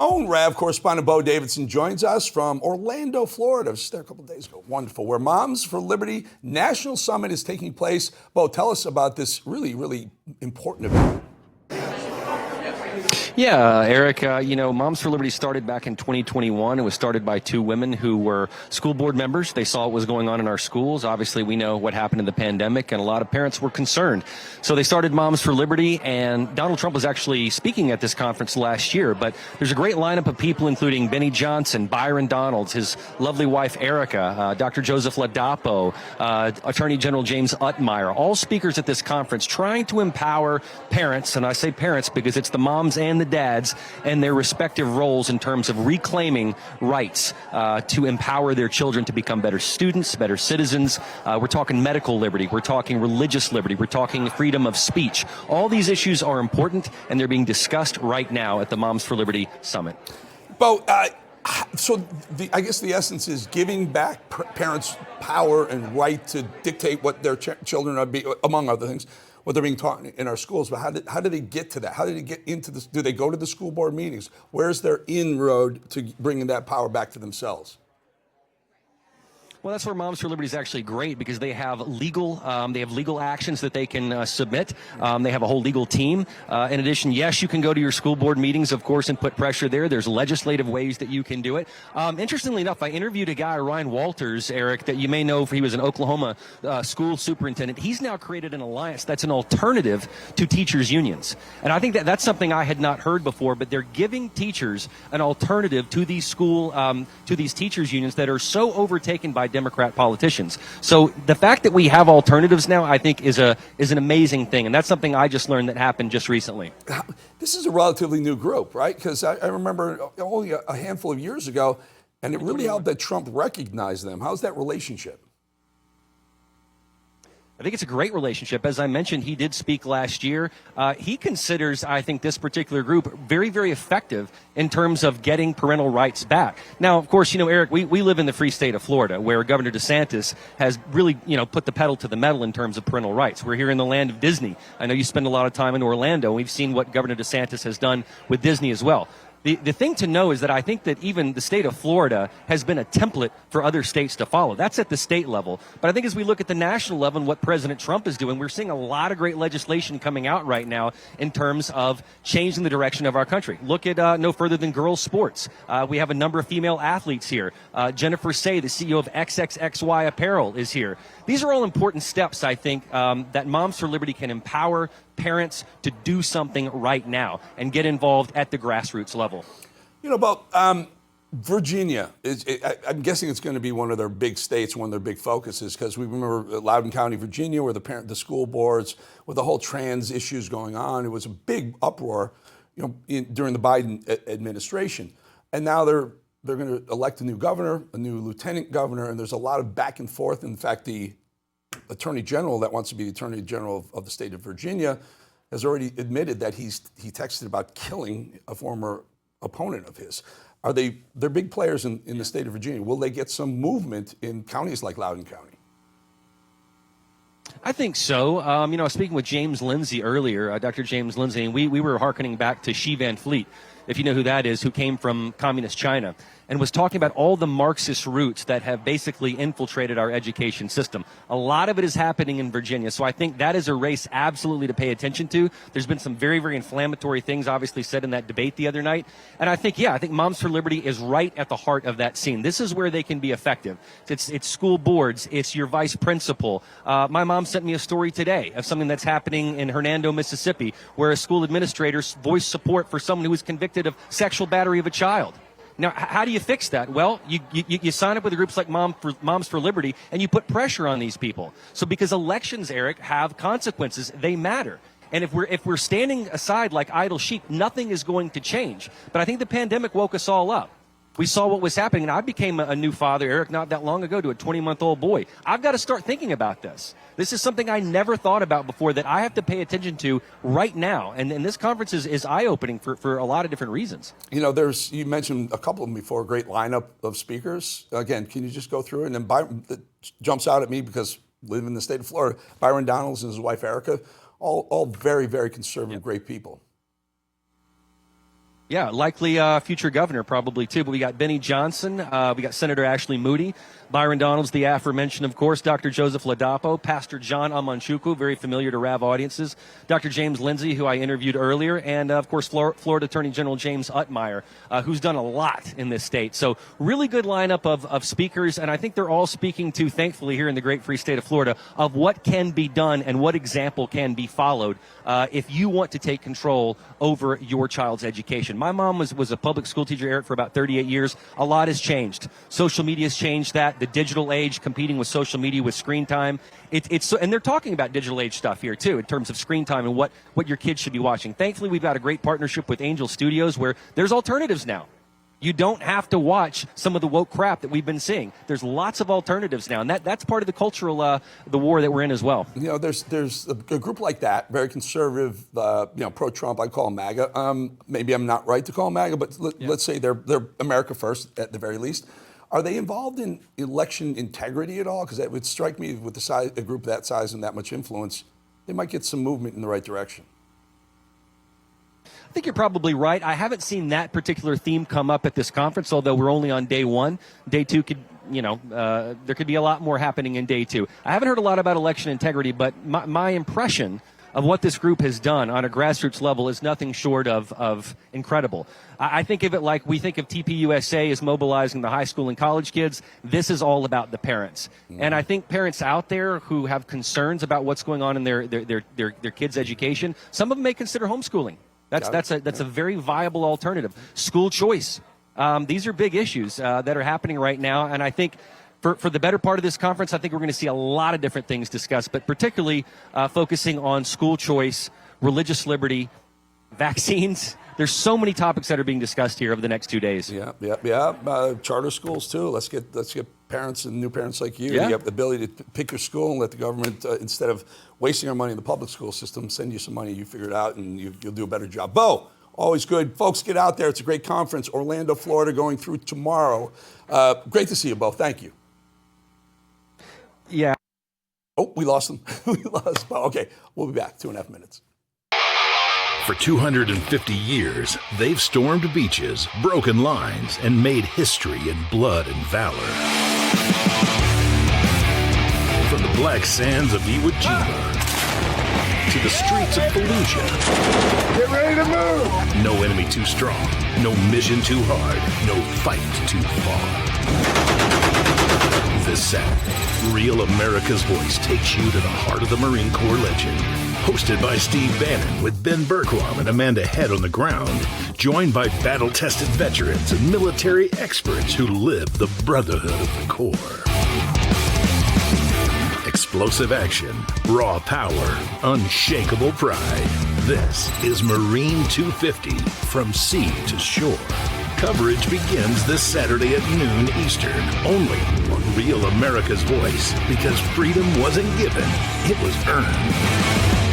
own Rev correspondent Beau Davidson joins us from Orlando, Florida. I was just there a couple of days ago. Wonderful. Where Moms for Liberty National Summit is taking place. Beau, tell us about this really, really important event. Yeah, Eric, Moms for Liberty started back in 2021. It was started by two women who were school board members. They saw what was going on in our schools. Obviously, we know what happened in the pandemic, and a lot of parents were concerned. So they started Moms for Liberty, and Donald Trump was actually speaking at this conference last year. But there's a great lineup of people, including Benny Johnson, Byron Donalds, his lovely wife, Erica, Dr. Joseph Ladapo, Attorney General James Utmeyer, all speakers at this conference trying to empower parents, and I say parents because it's the moms and the dads and their respective roles in terms of reclaiming rights to empower their children to become better students, better citizens. We're talking medical liberty. We're talking religious liberty. We're talking freedom of speech. All these issues are important, and they're being discussed right now at the Moms for Liberty Summit. Beau, so I guess the essence is giving back parents power and right to dictate what their children are, among other things, what they're being taught in our schools. But how do they get to that? How do they get into this? Do they go to the school board meetings? Where's their inroad to bringing that power back to themselves? Well, that's where Moms for Liberty is actually great, because they have legal actions that they can submit. They have a whole legal team. In addition, yes, you can go to your school board meetings, of course, and put pressure there. There's legislative ways that you can do it. Interestingly enough, I interviewed a guy, Ryan Walters, Eric, that you may know. He was an Oklahoma school superintendent. He's now created an alliance that's an alternative to teachers' unions. And I think that's something I had not heard before, but they're giving teachers an alternative to these teachers' unions that are so overtaken by Democrat politicians. So the fact that we have alternatives now, I think, is an amazing thing, and that's something I just learned that happened just recently. This is a relatively new group, right? Because I remember only a handful of years ago, and it really helped that Trump recognized them. How's that relationship? I think it's a great relationship. As I mentioned, he did speak last year. He considers, I think, this particular group very, very effective in terms of getting parental rights back. Now, of course, Eric, we live in the free state of Florida, where Governor DeSantis has really, put the pedal to the metal in terms of parental rights. We're here in the land of Disney. I know you spend a lot of time in Orlando. We've seen what Governor DeSantis has done with Disney as well. The thing to know is that I think that even the state of Florida has been a template for other states to follow. That's at the state level. But I think as we look at the national level and what President Trump is doing, we're seeing a lot of great legislation coming out right now in terms of changing the direction of our country. Look at no further than girls' sports. We have a number of female athletes here. Jennifer Say, the CEO of XXXY Apparel, is here. These are all important steps, I think, that Moms for Liberty can empower parents to do something right now and get involved at the grassroots level. About Virginia, I'm guessing it's going to be one of their big states, one of their big focuses, because we remember Loudoun County, Virginia, where the school boards, with the whole trans issues going on, it was a big uproar, during the Biden administration. And now they're going to elect a new governor, a new lieutenant governor, and there's a lot of back and forth. In fact, the attorney general that wants to be the attorney general of the state of Virginia has already admitted that he texted about killing a former opponent of his. They're big players in the state of Virginia. Will they get some movement in counties like Loudoun County? I think so. I was speaking with James Lindsay earlier, Dr. James Lindsay, and we were hearkening back to Xi Van Fleet, if you know who that is, who came from communist China, and was talking about all the Marxist roots that have basically infiltrated our education system. A lot of it is happening in Virginia, so I think that is a race absolutely to pay attention to. There's been some very, very inflammatory things obviously said in that debate the other night, and I think Moms for Liberty is right at the heart of that scene. This is where they can be effective. It's school boards, it's your vice principal. My mom sent me a story today of something that's happening in Hernando, Mississippi, where a school administrator voiced support for someone who was convicted of sexual battery of a child. Now, how do you fix that? Well, you sign up with groups like Moms for Liberty, and you put pressure on these people. So because elections, Eric, have consequences, they matter. And if we're standing aside like idle sheep, nothing is going to change. But I think the pandemic woke us all up. We saw what was happening, and I became a new father, Eric, not that long ago, to a 20-month-old boy. I've got to start thinking about this. This is something I never thought about before that I have to pay attention to right now. And this conference is eye-opening for a lot of different reasons. You mentioned a couple of them before, great lineup of speakers. Again, can you just go through it? And then Byron, that jumps out at me because I live in the state of Florida. Byron Donalds and his wife, Erica, all very, very conservative, great people. Yeah, likely future governor probably too. But we got Benny Johnson, we got Senator Ashley Moody, Byron Donalds, the aforementioned, of course, Dr. Joseph Ladapo, Pastor John Amanchukwu, very familiar to RAV audiences, Dr. James Lindsay, who I interviewed earlier, and of course Florida Attorney General James Utmeyer, who's done a lot in this state. So really good lineup of speakers, and I think they're all speaking to, thankfully, here in the great free state of Florida, of what can be done and what example can be followed if you want to take control over your child's education. My mom was a public school teacher, Eric, for about 38 years. A lot has changed. Social media has changed that. The digital age, competing with social media with screen time. And they're talking about digital age stuff here, too, in terms of screen time and what your kids should be watching. Thankfully, we've got a great partnership with Angel Studios where there's alternatives now. You don't have to watch some of the woke crap that we've been seeing. There's lots of alternatives now, and that's part of the cultural, the war that we're in as well. You know, there's a group like that, very conservative, pro-Trump. I call them MAGA. Maybe I'm not right to call them MAGA, but let's say they're America first at the very least. Are they involved in election integrity at all? Because it would strike me with a group that size and that much influence, they might get some movement in the right direction. I think you're probably right. I haven't seen that particular theme come up at this conference, although we're only on day one. Day two could, there could be a lot more happening in day two. I haven't heard a lot about election integrity, but my impression of what this group has done on a grassroots level is nothing short of incredible. I think of it like we think of TPUSA as mobilizing the high school and college kids. This is all about the parents. And I think parents out there who have concerns about what's going on in their kids' education, some of them may consider homeschooling. That's a very viable alternative. School choice. These are big issues that are happening right now, and I think for the better part of this conference, I think we're going to see a lot of different things discussed, but particularly focusing on school choice, religious liberty, vaccines. There's so many topics that are being discussed here over the next 2 days. Yeah. Charter schools too. Let's get parents and new parents like you. Yeah. You have the ability to pick your school and let the government, instead of wasting our money in the public school system, send you some money. You figure it out and you'll do a better job. Beau, always good. Folks, get out there. It's a great conference. Orlando, Florida, going through tomorrow. Great to see you, Beau. Thank you. Yeah. Oh, we lost him. We lost Beau. Okay, we'll be back. 2.5 minutes. For 250 years, they've stormed beaches, broken lines, and made history in blood and valor. From the black sands of Iwo Jima to the streets of Fallujah. Get ready to move! No enemy too strong, no mission too hard, no fight too far. This Saturday, Real America's Voice takes you to the heart of the Marine Corps legend. Hosted by Steve Bannon with Ben Bergquam and Amanda Head on the ground. Joined by battle-tested veterans and military experts who live the brotherhood of the Corps. Explosive action, raw power, unshakable pride. This is Marine 250 from sea to shore. Coverage begins this Saturday at noon Eastern, only on Real America's Voice, because freedom wasn't given, it was earned.